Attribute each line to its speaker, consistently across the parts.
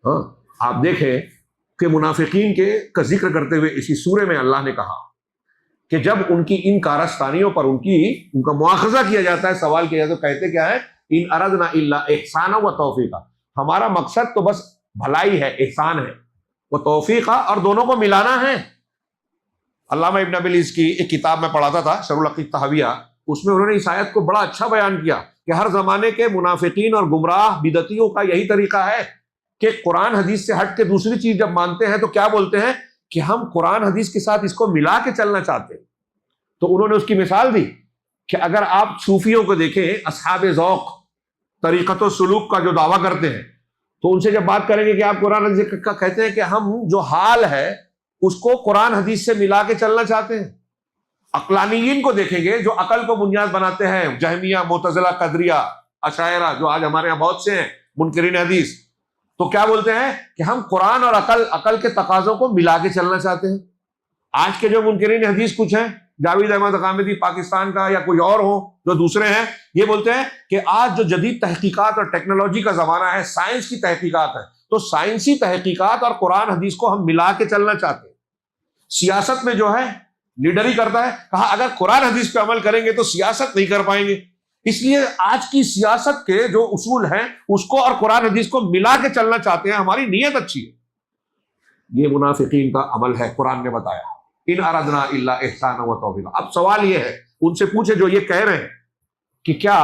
Speaker 1: ہاں آپ دیکھیں کہ منافقین کا ذکر کرتے ہوئے اسی سورے میں اللہ نے کہا کہ جب ان کی ان کارستانیوں پر ان کا مواخذہ کیا جاتا ہے، سوال کیا جاتا ہے، تو کہتے کیا ہے؟ ان اردنا الا احسانا و توفیقا، ہمارا مقصد تو بس بھلائی ہے، احسان ہے، وہ توفیقا، اور دونوں کو ملانا ہے۔ علامہ ابن ابی العز کی ایک کتاب میں پڑھاتا تھا، شرح العقیدۃ الطحاویہ، اس میں انہوں نے اس آیت کو بڑا اچھا بیان کیا کہ ہر زمانے کے منافقین اور گمراہ بدعتیوں کا یہی طریقہ ہے کہ قرآن حدیث سے ہٹ کے دوسری چیز جب مانتے ہیں تو کیا بولتے ہیں کہ ہم قرآن حدیث کے ساتھ اس کو ملا کے چلنا چاہتے ہیں۔ تو انہوں نے اس کی مثال دی کہ اگر آپ صوفیوں کو دیکھیں، اصحاب ذوق، طریقت و سلوک کا جو دعویٰ کرتے ہیں، تو ان سے جب بات کریں گے کہ آپ قرآن حدیث کا کہتے ہیں کہ ہم جو حال ہے اس کو قرآن حدیث سے ملا کے چلنا چاہتے ہیں۔ عقلانیین کو دیکھیں گے جو عقل کو بنیاد بناتے ہیں، جہمیہ، معتزلہ، قدریہ، اشاعرہ، جو آج ہمارے یہاں بہت سے ہیں منکرین حدیث، تو کیا بولتے ہیں کہ ہم قرآن اور عقل کے تقاضوں کو ملا کے چلنا چاہتے ہیں۔ آج کے جو منکرین حدیث کچھ ہیں، جاوید احمد غامدی پاکستان کا یا کوئی اور ہو جو دوسرے ہیں، یہ بولتے ہیں کہ آج جو جدید تحقیقات اور ٹیکنالوجی کا زمانہ ہے، سائنس کی تحقیقات ہے، تو سائنسی تحقیقات اور قرآن حدیث کو ہم ملا کے چلنا چاہتے ہیں۔ سیاست میں جو ہے لیڈر ہی کرتا ہے، کہا اگر قرآن حدیث پہ عمل کریں گے تو سیاست نہیں کر پائیں گے، اس لیے آج کی سیاست کے جو اصول ہیں اس کو اور قرآن حدیث کو ملا کے چلنا چاہتے ہیں، ہماری نیت اچھی ہے۔ یہ منافقین کا عمل ہے، قرآن نے بتایا ان اردنا الا احسانا و توفیقا۔ اب سوال یہ ہے، ان سے پوچھے جو یہ کہہ رہے ہیں کہ کیا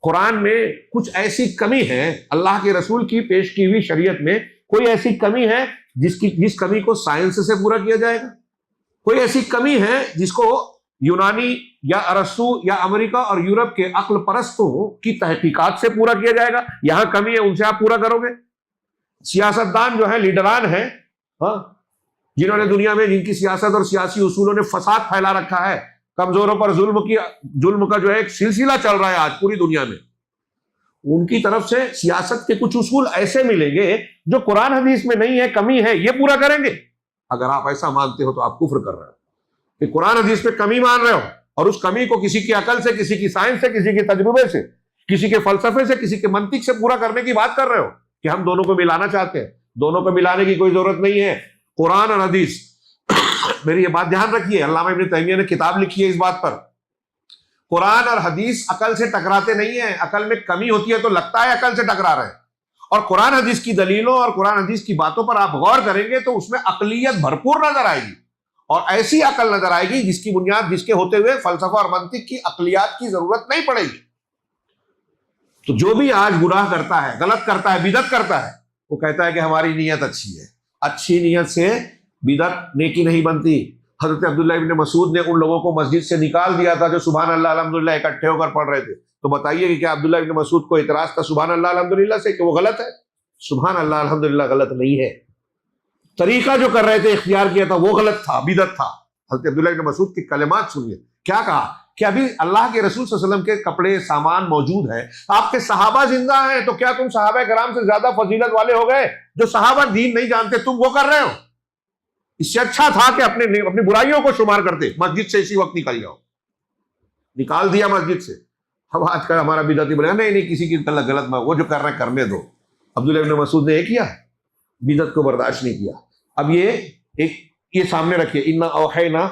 Speaker 1: قرآن میں کچھ ایسی کمی ہے، اللہ کے رسول کی پیش کی ہوئی شریعت میں کوئی ایسی کمی ہے جس کمی کو سائنس سے پورا کیا جائے گا؟ کوئی ایسی کمی ہے جس کو یونانی یا ارسطو یا امریکہ اور یورپ کے عقل پرستوں کی تحقیقات سے پورا کیا جائے گا؟ یہاں کمی ہے، ان سے آپ پورا کرو گے؟ سیاستدان جو ہیں، لیڈران ہیں، ہاں، جنہوں نے دنیا میں، جن کی سیاست اور سیاسی اصولوں نے فساد پھیلا رکھا ہے، کمزوروں پر ظلم کا جو ہے ایک سلسلہ چل رہا ہے آج پوری دنیا میں، ان کی طرف سے سیاست کے کچھ اصول ایسے ملیں گے جو قرآن حدیث میں نہیں ہے، کمی ہے، یہ پورا کریں گے۔ اگر آپ ایسا مانتے ہو تو آپ کفر کر رہے ہو کہ قرآن حدیث پہ کمی مان رہے ہو، اور اس کمی کو کسی کی عقل سے، کسی کی سائنس سے، کسی کے تجربے سے، کسی کے فلسفے سے، کسی کے منطق سے پورا کرنے کی بات کر رہے ہو کہ ہم دونوں کو ملانا چاہتے ہیں۔ دونوں کو ملانے کی کوئی ضرورت نہیں ہے، قرآن اور حدیث میری یہ بات دھیان رکھیے، علامہ ابن تیمیہ نے کتاب لکھی ہے اس بات پر، قرآن اور حدیث عقل سے ٹکراتے نہیں ہیں، عقل میں کمی ہوتی ہے تو لگتا ہے عقل سے ٹکرا رہے ہیں، اور قرآن حدیث کی دلیلوں اور قرآن حدیث کی باتوں پر آپ غور کریں گے تو اس میں عقلیت بھرپور نظر آئے گی، اور ایسی عقل نظر آئے گی جس کی بنیاد، جس کے ہوتے ہوئے فلسفہ اور منطق کی عقلیات کی ضرورت نہیں پڑے گی۔ تو جو بھی آج گناہ کرتا ہے، غلط کرتا ہے، بدعت کرتا ہے، وہ کہتا ہے کہ ہماری نیت اچھی ہے۔ اچھی نیت سے بدعت نیکی نہیں بنتی۔ حضرت عبداللہ ابن مسعود نے ان لوگوں کو مسجد سے نکال دیا تھا جو سبحان اللہ الحمدللہ اکٹھے ہو کر پڑھ رہے تھے، تو بتائیے کہ کیا عبداللہ ابن مسعود کو اعتراض تھا سبحان اللہ الحمدللہ سے کہ وہ غلط ہے؟ سبحان اللہ الحمدللہ غلط نہیں ہے، طریقہ جو کر رہے تھے، اختیار کیا تھا، وہ غلط تھا، بدعت تھا۔ حضرت عبداللہ ابن مسعود کی کلمات سنیے، کیا کہا کہ ابھی اللہ کے رسول صلی اللہ علیہ وسلم کے کپڑے، سامان موجود ہے، آپ کے صحابہ زندہ ہیں، تو کیا تم صحابہ کرام سے زیادہ فضیلت والے ہو گئے؟ جو صحابہ دین نہیں جانتے تم وہ کر رہے ہو، اس سے اچھا تھا کہ اپنی برائیوں کو شمار کرتے، مسجد سے اسی وقت نکل جاؤ۔ نکال دیا مسجد سے۔ اب آج کل ہمارا بدعتی بولے نہیں کسی کی غلط وہ جو کر رہے ہیں کرنے دو۔ عبداللہ ابن مسعود نے یہ کیا، بدعت کو برداشت نہیں کیا۔ اب یہ سامنے رکھیے، انا اوحینا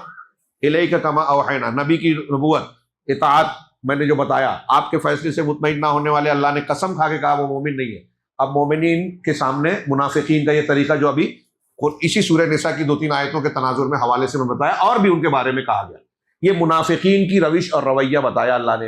Speaker 1: الیک کما اوحینا، نبی کی نبوت، اطاعت، میں نے جو بتایا، آپ کے فیصلے سے مطمئن نہ ہونے والے اللہ نے قسم کھا کے کہا وہ مومن نہیں ہے۔ اب مومنین کے سامنے منافقین کا یہ طریقہ جو ابھی اسی سورہ نساء کی 2-3 آیتوں کے تناظر میں حوالے سے میں بتایا، اور بھی ان کے بارے میں کہا گیا، یہ منافقین کی روش اور رویہ بتایا اللہ نے